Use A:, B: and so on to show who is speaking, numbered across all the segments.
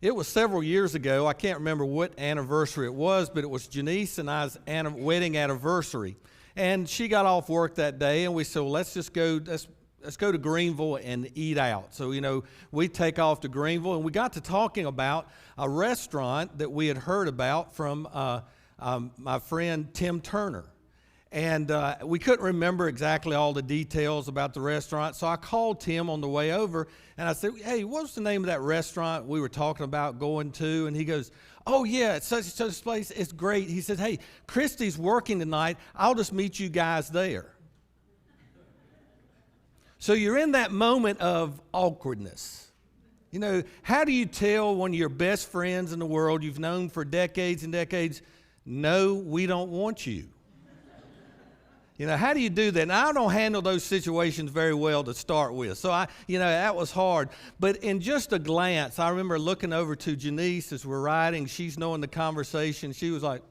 A: It was several years ago. I can't remember what anniversary it was, but it was Janice and I's wedding anniversary. And she got off work that day, and we said, well, let's go to Greenville and eat out. So, we take off to Greenville, and we got to talking about a restaurant that we had heard about from my friend Tim Turner. And we couldn't remember exactly all the details about the restaurant, so I called Tim on the way over, and I said, hey, what's the name of that restaurant we were talking about going to? And he goes, oh, yeah, it's such and such a place. It's great. He said, hey, Christy's working tonight. I'll just meet you guys there. So you're in that moment of awkwardness. How do you tell one of your best friends in the world you've known for decades and decades, no, we don't want you? How do you do that? Now, I don't handle those situations very well to start with. So, that was hard. But in just a glance, I remember looking over to Janice as we're riding. She's knowing the conversation. She was like,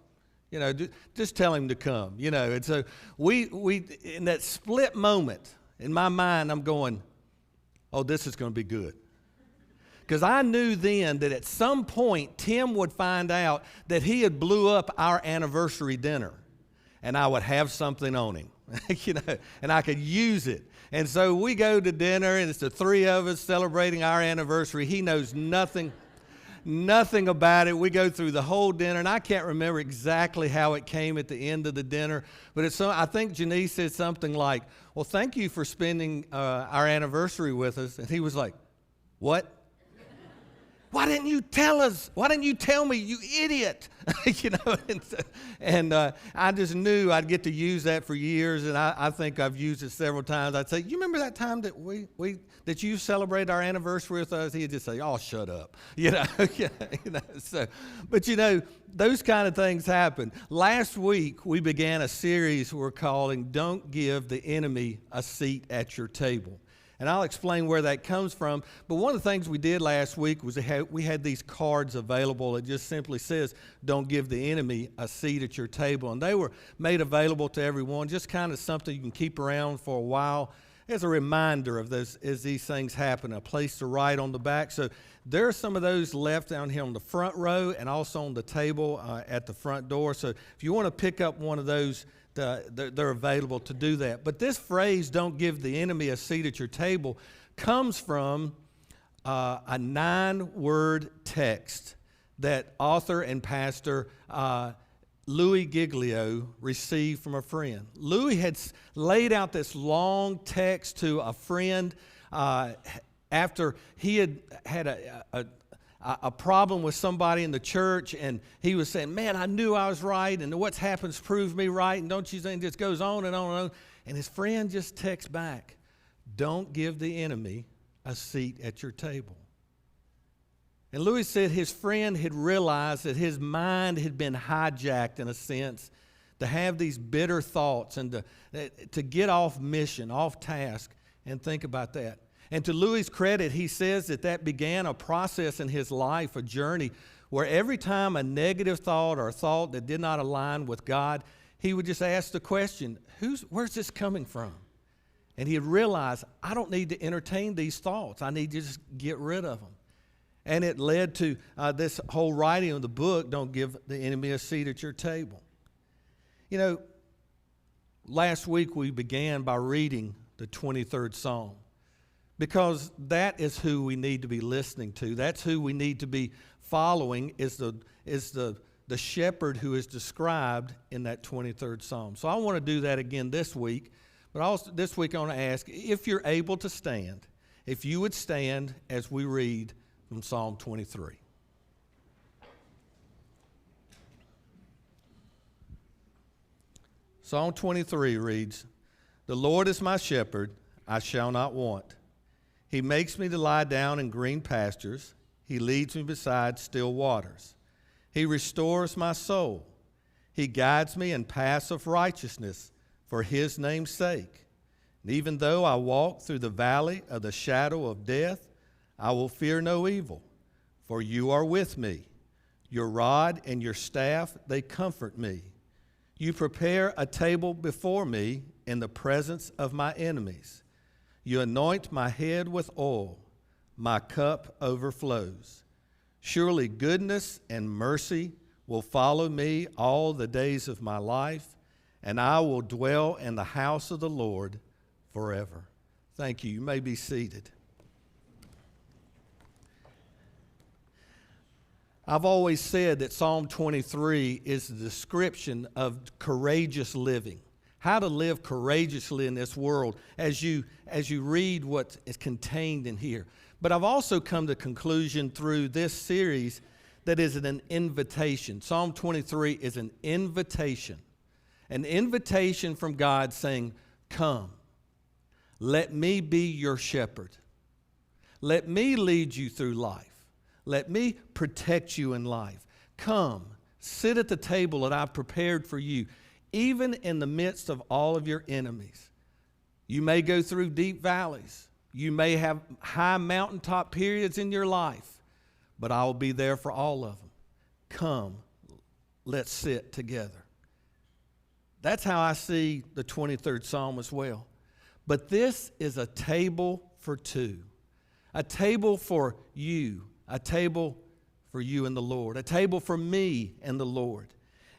A: just tell him to come, And so we in that split moment, in my mind, I'm going, oh, this is going to be good. Because I knew then that at some point, Tim would find out that he had blew up our anniversary dinner. And I would have something on him, and I could use it. And so we go to dinner, and it's the three of us celebrating our anniversary. He knows nothing about it. We go through the whole dinner, and I can't remember exactly how it came at the end of the dinner. But I think Janice said something like, well, thank you for spending our anniversary with us. And he was like, what? Why didn't you tell us? Why didn't you tell me, you idiot? And I just knew I'd get to use that for years, and I think I've used it several times. I'd say, you remember that time that that you celebrated our anniversary with us? He'd just say, oh, shut up. But those kind of things happen. Last week, we began a series we're calling Don't Give the Enemy a Seat at Your Table. And I'll explain where that comes from. But one of the things we did last week was we had these cards available. It just simply says, don't give the enemy a seat at your table. And they were made available to everyone, just kind of something you can keep around for a while as a reminder of those as these things happen, a place to write on the back. So there are some of those left down here on the front row and also on the table at the front door. So if you want to pick up one of those, they're available to do that. But this phrase, don't give the enemy a seat at your table, comes from a 9-word text that author and pastor Louis Giglio received from a friend. Louis had laid out this long text to a friend after he had a problem with somebody in the church, and he was saying, man, I knew I was right, and what's happened proves me right, and don't you think it just goes on and on and on. And his friend just texts back, don't give the enemy a seat at your table. And Louis said his friend had realized that his mind had been hijacked, in a sense, to have these bitter thoughts and to get off mission, off task, and think about that. And to Louis' credit, he says that began a process in his life, a journey, where every time a negative thought or a thought that did not align with God, he would just ask the question, where's this coming from? And he had realized, I don't need to entertain these thoughts. I need to just get rid of them. And it led to this whole writing of the book, Don't Give the Enemy a Seat at Your Table. Last week we began by reading the 23rd Psalm, because that is who we need to be listening to. That's who we need to be following, is the shepherd who is described in that 23rd Psalm. So I want to do that again this week, but also this week I want to ask, if you're able to stand, if you would stand as we read from Psalm 23. Psalm 23 reads, the Lord is my shepherd, I shall not want. He makes me to lie down in green pastures. He leads me beside still waters. He restores my soul. He guides me in paths of righteousness for his name's sake. And even though I walk through the valley of the shadow of death, I will fear no evil, for you are with me. Your rod and your staff, they comfort me. You prepare a table before me in the presence of my enemies. You anoint my head with oil. my cup overflows. Surely goodness and mercy will follow me all the days of my life, and I will dwell in the house of the Lord forever. Thank you. You may be seated. I've always said that Psalm 23 is the description of courageous living, how to live courageously in this world as you read what is contained in here. But I've also come to the conclusion through this series that is an invitation. Psalm 23 is an invitation from God saying, come, let me be your shepherd. Let me lead you through life. Let me protect you in life. Come, sit at the table that I've prepared for you, even in the midst of all of your enemies. You may go through deep valleys. You may have high mountaintop periods in your life, but I will be there for all of them. Come, let's sit together. That's how I see the 23rd Psalm as well. But this is a table for two, a table for you, a table for you and the Lord, a table for me and the Lord.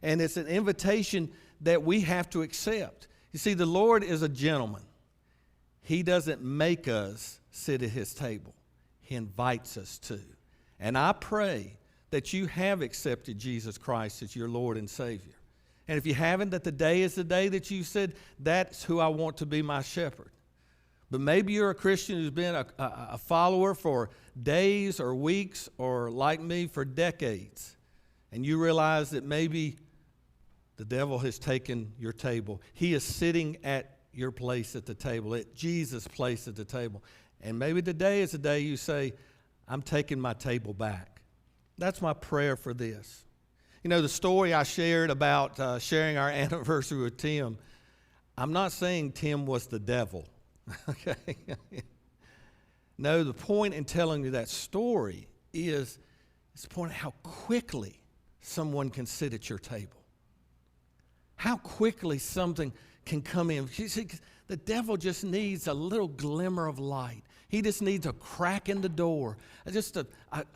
A: And it's an invitation that we have to accept. You see, the Lord is a gentleman. He doesn't make us sit at his table. He invites us to. And I pray that you have accepted Jesus Christ as your Lord and Savior. And if you haven't, that today is the day that you said, that's who I want to be my shepherd. But maybe you're a Christian who's been a follower for days or weeks or, like me, for decades. And you realize that maybe the devil has taken your table. He is sitting at your place at the table, at Jesus' place at the table. And maybe today is the day you say, I'm taking my table back. That's my prayer for this. You know, the story I shared about sharing our anniversary with Tim, I'm not saying Tim was the devil. Okay. No, the point in telling you that story is to point out how quickly someone can sit at your table. How quickly something can come in. You see, the devil just needs a little glimmer of light. He just needs a crack in the door, just a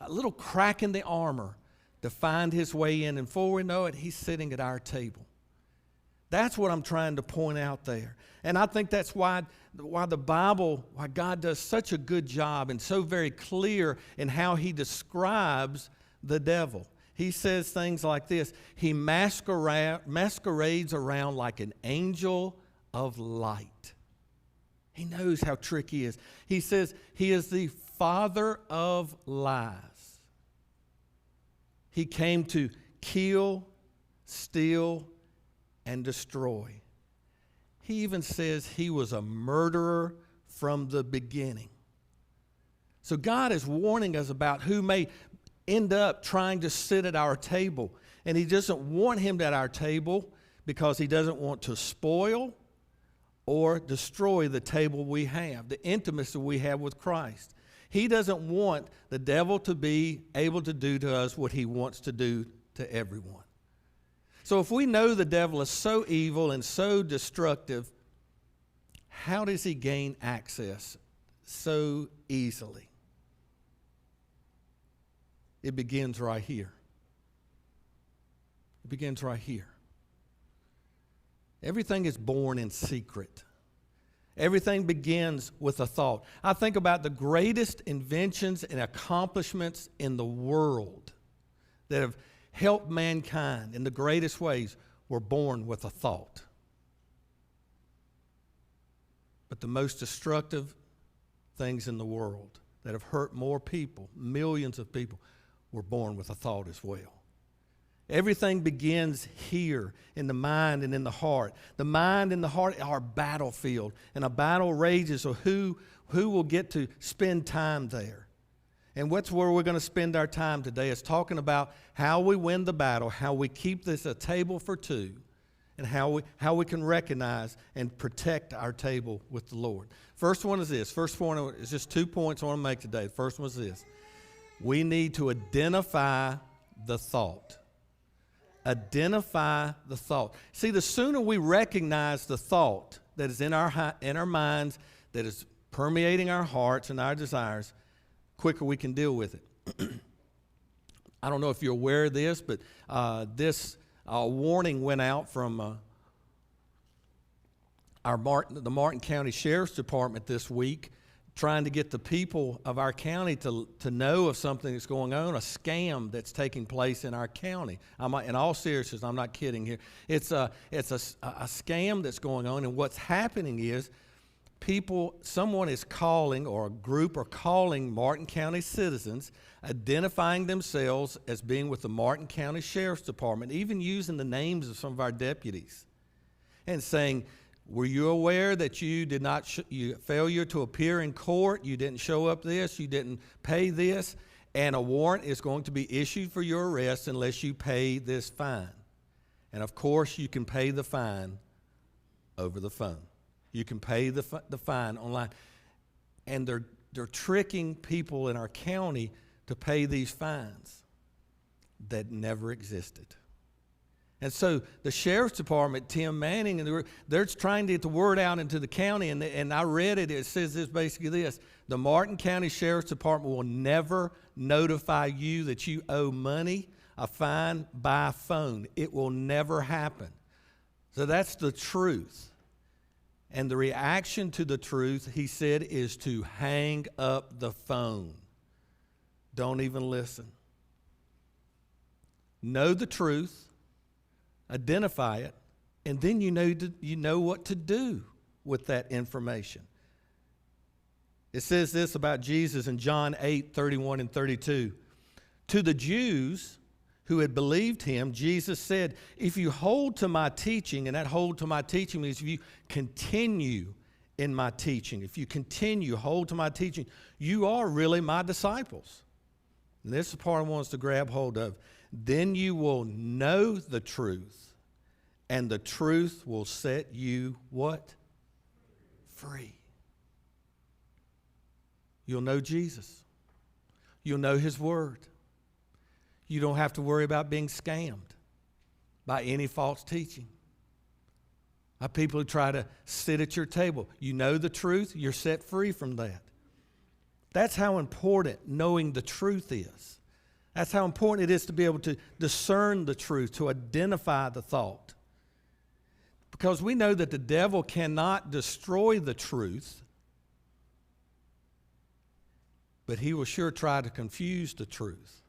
A: little crack in the armor to find his way in. And before we know it, he's sitting at our table. That's what I'm trying to point out there. And I think that's why the Bible, why God does such a good job and so very clear in how he describes the devil. He says things like this: he masquerades around like an angel of light. He knows how tricky he is. He says he is the father of lies. He came to kill, steal, and destroy. He even says he was a murderer from the beginning. So God is warning us about who may end up trying to sit at our table. And he doesn't want him at our table because he doesn't want to spoil or destroy the table we have, the intimacy we have with Christ. He doesn't want the devil to be able to do to us what he wants to do to everyone. So if we know the devil is so evil and so destructive, how does he gain access so easily? It begins right here. It begins right here. Everything is born in secret. Everything begins with a thought. I think about the greatest inventions and accomplishments in the world that have helped mankind in the greatest ways were born with a thought. But the most destructive things in the world that have hurt more people, millions of people, were born with a thought as well. Everything begins here in the mind and in the heart. The mind and the heart are a battlefield, and a battle rages of who will get to spend time there. And what's where we're going to spend our time today is talking about how we win the battle, how we keep this a table for two, and how we can recognize and protect our table with the Lord. First one is this. First point is just 2 points I want to make today. The first one is this. We need to identify the thought. Identify the thought. See, the sooner we recognize the thought that is in our minds, that is permeating our hearts and our desires, quicker we can deal with it. I don't know if you're aware of this, but this warning went out from the Martin County Sheriff's Department this week, trying to get the people of our county to know of something that's going on, a scam that's taking place in our county. In all seriousness, I'm not kidding here. It's a scam that's going on, and what's happening is someone is calling, or a group are calling Martin County citizens, identifying themselves as being with the Martin County Sheriff's Department, even using the names of some of our deputies, and saying, were you aware that you did not, failure to appear in court, you didn't show up this, you didn't pay this, and a warrant is going to be issued for your arrest unless you pay this fine. And of course, you can pay the fine over the phone. You can pay the fine online. And they're tricking people in our county to pay these fines that never existed. And so the Sheriff's Department, Tim Manning, and they're trying to get the word out into the county, and I read it. It says basically this: the Martin County Sheriff's Department will never notify you that you owe money, a fine, by phone. It will never happen. So that's the truth. And the reaction to the truth, he said, is to hang up the phone. Don't even listen. Know the truth. Identify it, and then you know what to do with that information. It says this about Jesus in John 8:31 and 32. To the Jews who had believed him, Jesus said, if you hold to my teaching, and that hold to my teaching means if you continue in my teaching, if you hold to my teaching, you are really my disciples. And this is the part I want us to grab hold of. Then you will know the truth, and the truth will set you what? Free. You'll know Jesus. You'll know his word. You don't have to worry about being scammed by any false teaching, by people who try to sit at your table. You know the truth, you're set free from that. That's how important knowing the truth is. That's how important it is to be able to discern the truth, to identify the thought. Because we know that the devil cannot destroy the truth, but he will sure try to confuse the truth.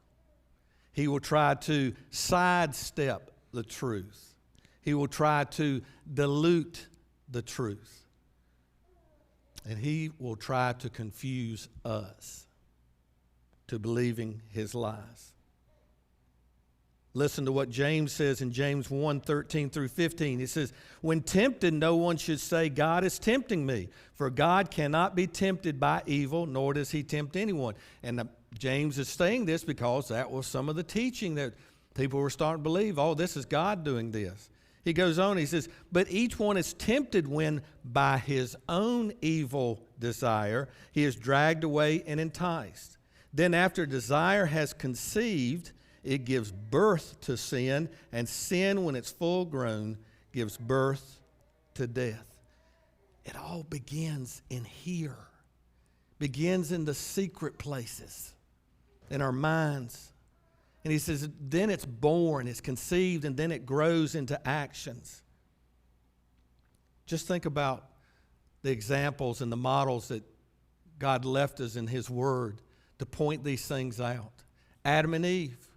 A: He will try to sidestep the truth. He will try to dilute the truth. And he will try to confuse us to believing his lies. Listen to what James says in James 1:13 through 15. He says, when tempted, no one should say, God is tempting me. For God cannot be tempted by evil, nor does he tempt anyone. And James is saying this because that was some of the teaching that people were starting to believe. Oh, this is God doing this. He goes on, he says, but each one is tempted when by his own evil desire he is dragged away and enticed. Then after desire has conceived, it gives birth to sin, and sin, when it's full grown, gives birth to death. It all begins in here, begins in the secret places, in our minds. And he says, then it's born, it's conceived, and then it grows into actions. Just think about the examples and the models that God left us in his word to point these things out. Adam and Eve.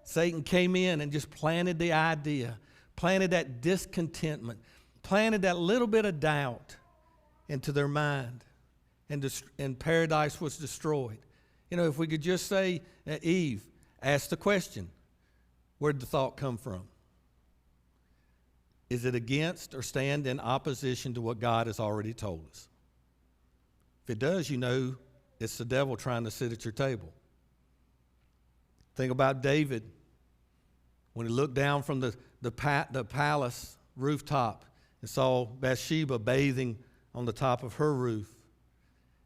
A: Satan came in and just planted the idea, planted that discontentment, planted that little bit of doubt into their mind, and paradise was destroyed. You know, if we could just say, Eve asked the question, where did the thought come from? Is it against or stand in opposition to what God has already told us? If it does, you know it's the devil trying to sit at your table. Think about David when he looked down from the palace rooftop and saw Bathsheba bathing on the top of her roof.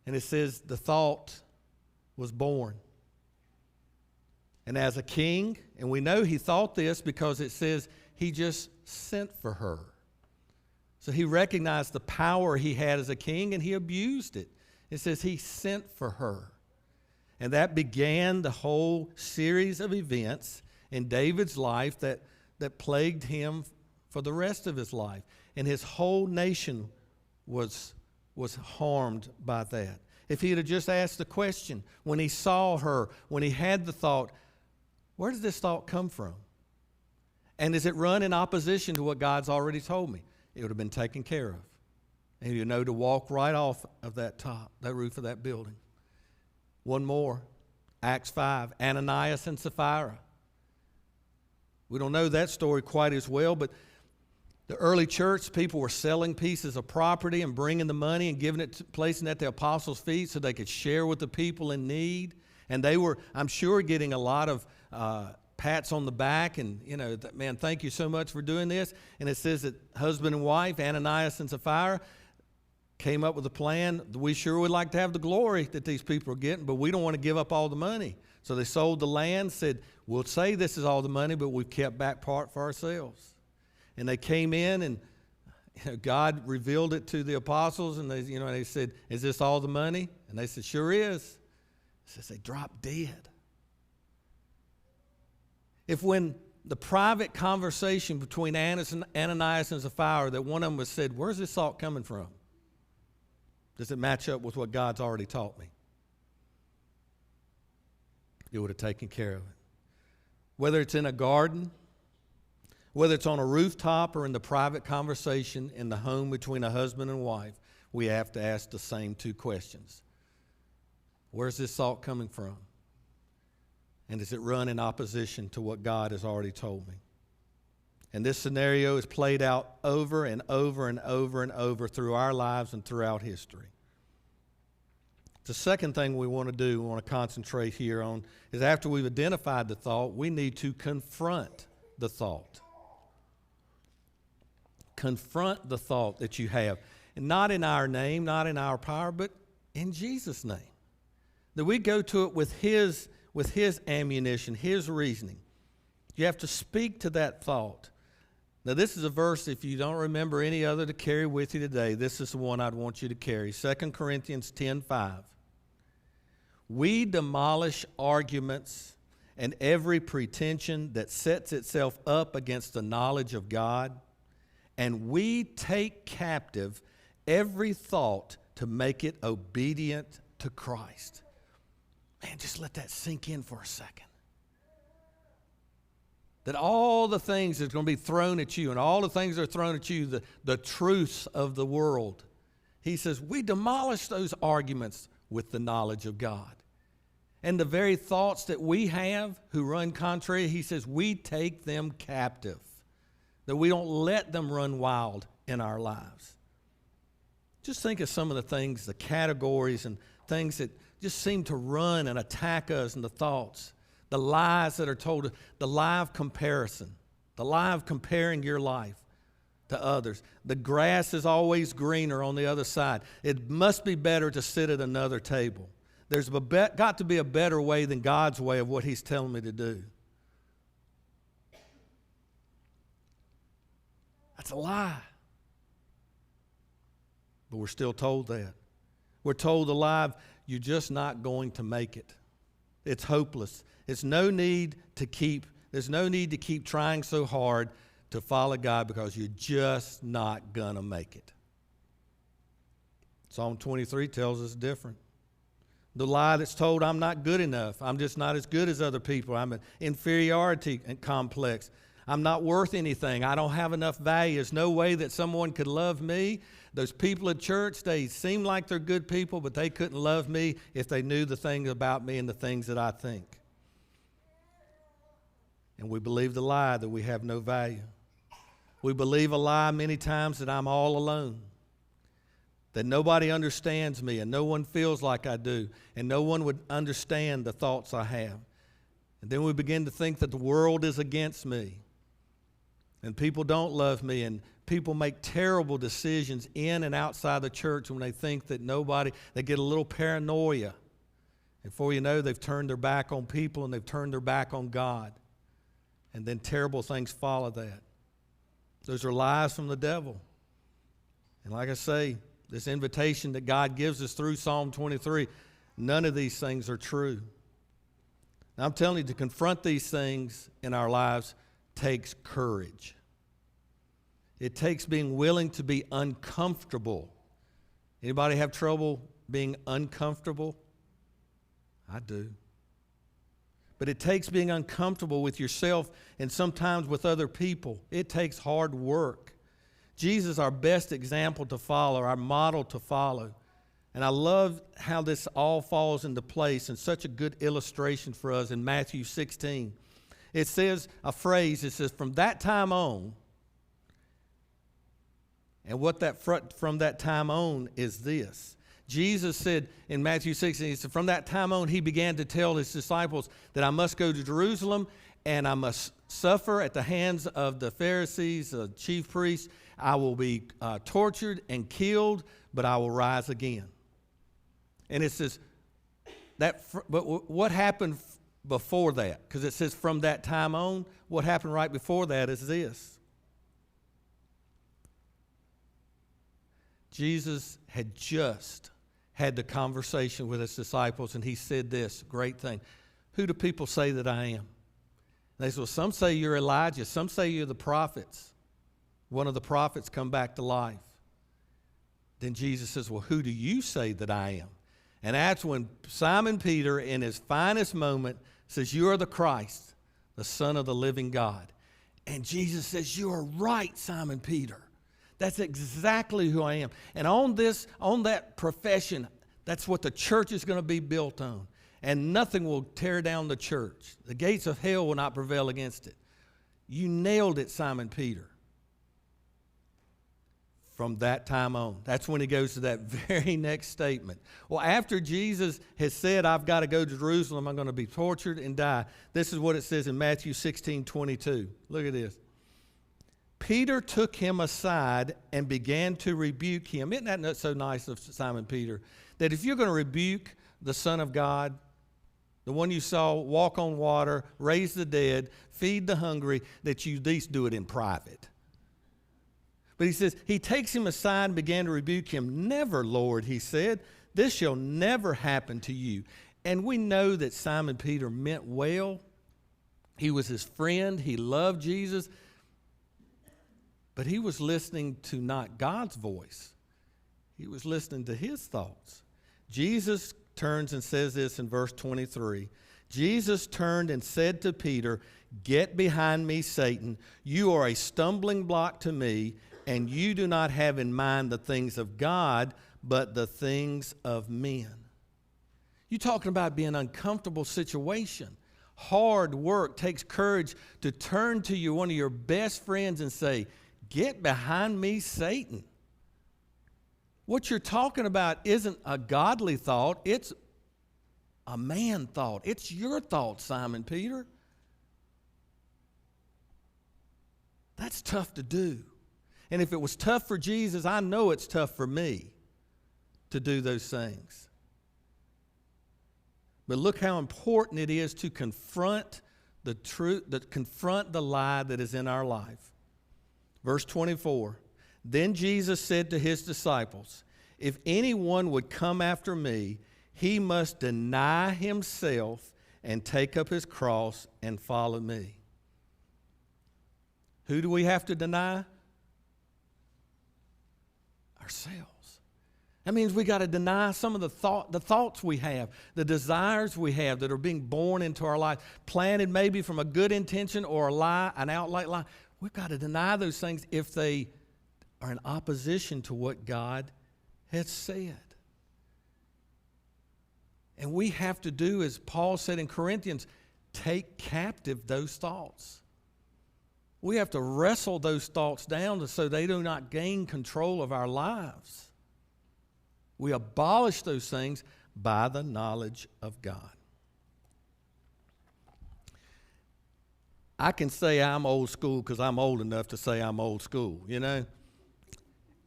A: And it says the thought was born. And as a king, and we know he thought this because it says he just sent for her. So he recognized the power he had as a king, and he abused it. It says he sent for her. And that began the whole series of events in David's life that plagued him for the rest of his life. And his whole nation was harmed by that. If he had just asked the question, when he saw her, when he had the thought, where does this thought come from? And does it run in opposition to what God's already told me? It would have been taken care of. And you know to walk right off of that roof of that building. One more, Acts 5, Ananias and Sapphira. We don't know that story quite as well, but the early church, people were selling pieces of property and bringing the money and giving it, placing it at the apostles' feet so they could share with the people in need. And they were, I'm sure, getting a lot of pats on the back and, man, thank you so much for doing this. And it says that husband and wife, Ananias and Sapphira, came up with a plan. We sure would like to have the glory that these people are getting, but we don't want to give up all the money. So they sold the land, said, we'll say this is all the money, but we've kept back part for ourselves. And they came in and God revealed it to the apostles and they said, is this all the money? And they said, sure is. It says they dropped dead. If when the private conversation between Ananias and Sapphira, that one of them was said, where's this salt coming from? Does it match up with what God's already taught me? It would have taken care of it. Whether it's in a garden, whether it's on a rooftop or in the private conversation in the home between a husband and wife, we have to ask the same two questions. Where's this salt coming from? And does it run in opposition to what God has already told me? And this scenario is played out over and over and over and over through our lives and throughout history. The second thing we want to do, we want to concentrate here on, is after we've identified the thought, we need to confront the thought. Confront the thought that you have. And not in our name, not in our power, but in Jesus' name. That we go to it with His ammunition, His reasoning. You have to speak to that thought. Now, this is a verse, if you don't remember any other to carry with you today, this is the one I'd want you to carry. 2 Corinthians 10:5. We demolish arguments and every pretension that sets itself up against the knowledge of God, and we take captive every thought to make it obedient to Christ. Man, just let that sink in for a second. That all the things that's going to be thrown at you and all the things that are thrown at you, the truths of the world, he says, we demolish those arguments with the knowledge of God. And the very thoughts that we have who run contrary, he says, we take them captive. That we don't let them run wild in our lives. Just think of some of the things, the categories and things that just seem to run and attack us and the thoughts. The lies that are told, the lie of comparison, the lie of comparing your life to others. The grass is always greener on the other side. It must be better to sit at another table. There's got to be a better way than God's way of what He's telling me to do. That's a lie. But we're still told that. We're told the lie of, you're just not going to make it. It's hopeless. There's no need to keep trying so hard to follow God because you're just not going to make it. Psalm 23 tells us different. The lie that's told, I'm not good enough. I'm just not as good as other people. I'm an inferiority complex. I'm not worth anything. I don't have enough value. There's no way that someone could love me. Those people at church, they seem like they're good people, but they couldn't love me if they knew the things about me and the things that I think. And we believe the lie that we have no value. We believe a lie many times that I'm all alone, that nobody understands me and no one feels like I do, and no one would understand the thoughts I have. And then we begin to think that the world is against me and people don't love me, and people make terrible decisions in and outside the church when they think that they get a little paranoia. And before you know, they've turned their back on people and they've turned their back on God. And then terrible things follow that. Those are lies from the devil. And like I say, this invitation that God gives us through Psalm 23, none of these things are true. Now, I'm telling you, to confront these things in our lives takes courage. It takes being willing to be uncomfortable. Anybody have trouble being uncomfortable? I do. But it takes being uncomfortable with yourself and sometimes with other people. It takes hard work. Jesus is our best example to follow, our model to follow. And I love how this all falls into place and such a good illustration for us in Matthew 16. It says a phrase, it says, from that time on, and what that from that time on is this. Jesus said in Matthew 16, he said, from that time on, he began to tell his disciples that I must go to Jerusalem and I must suffer at the hands of the Pharisees, the chief priests. I will be tortured and killed, but I will rise again. And it says, but what happened before that? Because it says from that time on, what happened right before that is this. Jesus had just had the conversation with his disciples, and he said this great thing. Who do people say that I am? And they said, well, some say you're Elijah. Some say you're the prophets. One of the prophets come back to life. Then Jesus says, well, who do you say that I am? And that's when Simon Peter, in his finest moment, says, you are the Christ, the Son of the living God. And Jesus says, you are right, Simon Peter. That's exactly who I am. And on that profession, that's what the church is going to be built on. And nothing will tear down the church. The gates of hell will not prevail against it. You nailed it, Simon Peter. From that time on. That's when he goes to that very next statement. Well, after Jesus has said, I've got to go to Jerusalem, I'm going to be tortured and die. This is what it says in Matthew 16:22. Look at this. Peter took him aside and began to rebuke him. Isn't that so nice of Simon Peter? That if you're going to rebuke the Son of God, the one you saw walk on water, raise the dead, feed the hungry, that you at least do it in private. But he says, he takes him aside and began to rebuke him. Never, Lord, he said, this shall never happen to you. And we know that Simon Peter meant well. He was his friend. He loved Jesus. But he was listening to not God's voice. He was listening to his thoughts. Jesus turns and says this in verse 23. Jesus turned and said to Peter, get behind me, Satan. You are a stumbling block to me, and you do not have in mind the things of God, but the things of men. You're talking about being an uncomfortable situation. Hard work takes courage to turn to one of your best friends and say, get behind me, Satan. What you're talking about isn't a godly thought. It's a man thought. It's your thought, Simon Peter. That's tough to do. And if it was tough for Jesus, I know it's tough for me to do those things. But look how important it is to confront the truth, confront the lie that is in our life. Verse 24, then Jesus said to his disciples, if anyone would come after me, he must deny himself and take up his cross and follow me. Who do we have to deny? Ourselves. That means we got to deny some of the thoughts we have, the desires we have that are being born into our life, planted maybe from a good intention or a lie, an outright lie. We've got to deny those things if they are in opposition to what God has said. And we have to do, as Paul said in Corinthians, take captive those thoughts. We have to wrestle those thoughts down so they do not gain control of our lives. We abolish those things by the knowledge of God. I can say I'm old school because I'm old enough to say I'm old school, you know.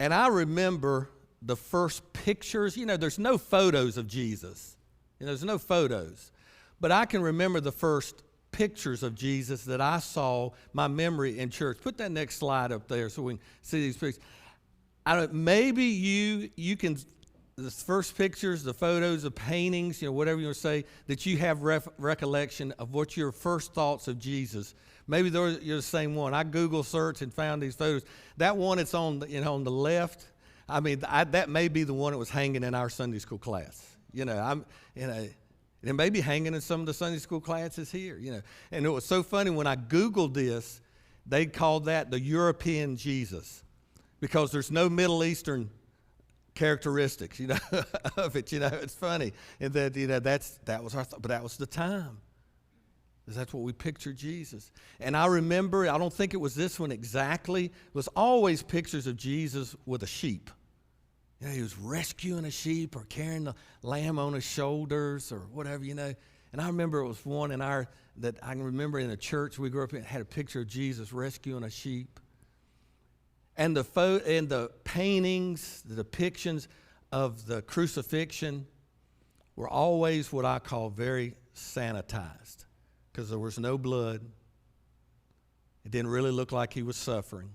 A: And I remember the first pictures. You know, there's no photos of Jesus. You know, there's no photos. But I can remember the first pictures of Jesus that I saw, my memory in church. Put that next slide up there so we can see these pictures. maybe you can, the first pictures, the photos, the paintings, whatever you want to say, that you have recollection of what your first thoughts of Jesus. Maybe you're the same one. I Google search and found these photos. That one that's on the left, that may be the one that was hanging in our Sunday school class. It may be hanging in some of the Sunday school classes here. And it was so funny when I Googled this, they called that the European Jesus, because there's no Middle Eastern characteristics, of it. It's funny, and that that was our thought, but that was the time. That's what we pictured Jesus. And I remember, I don't think it was this one exactly, it was always pictures of Jesus with a sheep. He was rescuing a sheep or carrying the lamb on his shoulders or whatever, And I remember it was one that I can remember in a church we grew up in, had a picture of Jesus rescuing a sheep. And the paintings, the depictions of the crucifixion were always what I call very sanitized, because there was no blood. It didn't really look like he was suffering.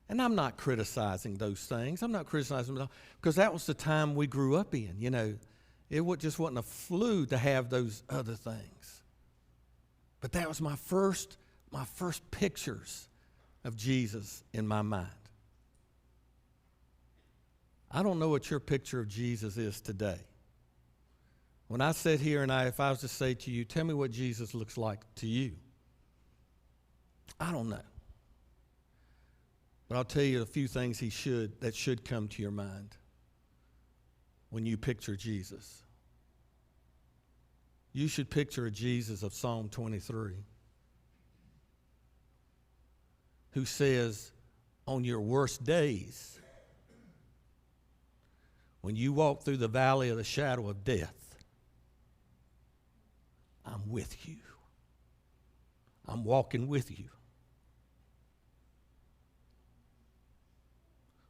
A: And I'm not criticizing those things. I'm not criticizing them, because that was the time we grew up in. It just wasn't a fluke to have those other things. But that was my first pictures of Jesus in my mind. I don't know what your picture of Jesus is today. When I sit here and if I was to say to you, tell me what Jesus looks like to you, I don't know. But I'll tell you a few things that should come to your mind when you picture Jesus. You should picture a Jesus of Psalm 23, who says, on your worst days, when you walk through the valley of the shadow of death, I'm with you. I'm walking with you.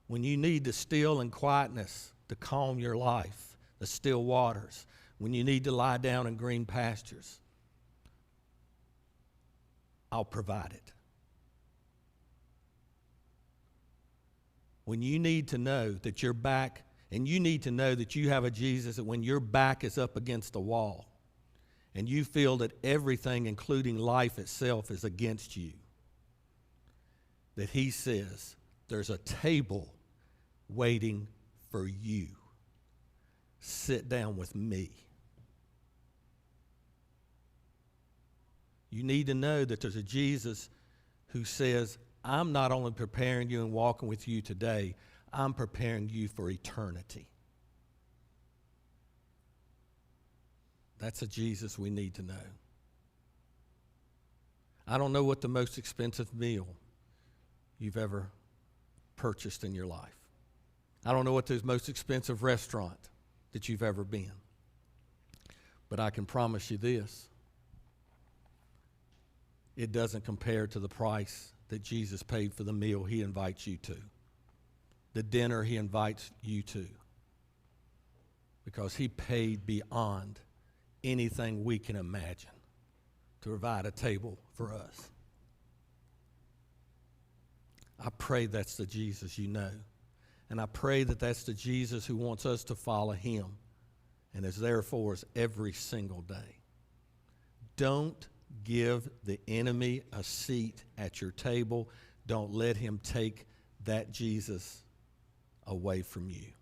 A: When you need the still and quietness to calm your life, the still waters, when you need to lie down in green pastures, I'll provide it. When you need to know that you're back, and you need to know that you have a Jesus that when your back is up against the wall and you feel that everything, including life itself, is against you, that he says, there's a table waiting for you. Sit down with me. You need to know that there's a Jesus who says, I'm not only preparing you and walking with you today, I'm preparing you for eternity. That's a Jesus we need to know. I don't know what the most expensive meal you've ever purchased in your life. I don't know what the most expensive restaurant that you've ever been. But I can promise you this. It doesn't compare to the price that Jesus paid for the meal he invites you to, the dinner he invites you to, because he paid beyond anything we can imagine to provide a table for us. I pray that's the Jesus you know. And I pray that that's the Jesus who wants us to follow him and is there for us every single day. Don't give the enemy a seat at your table. Don't let him take that Jesus away from you.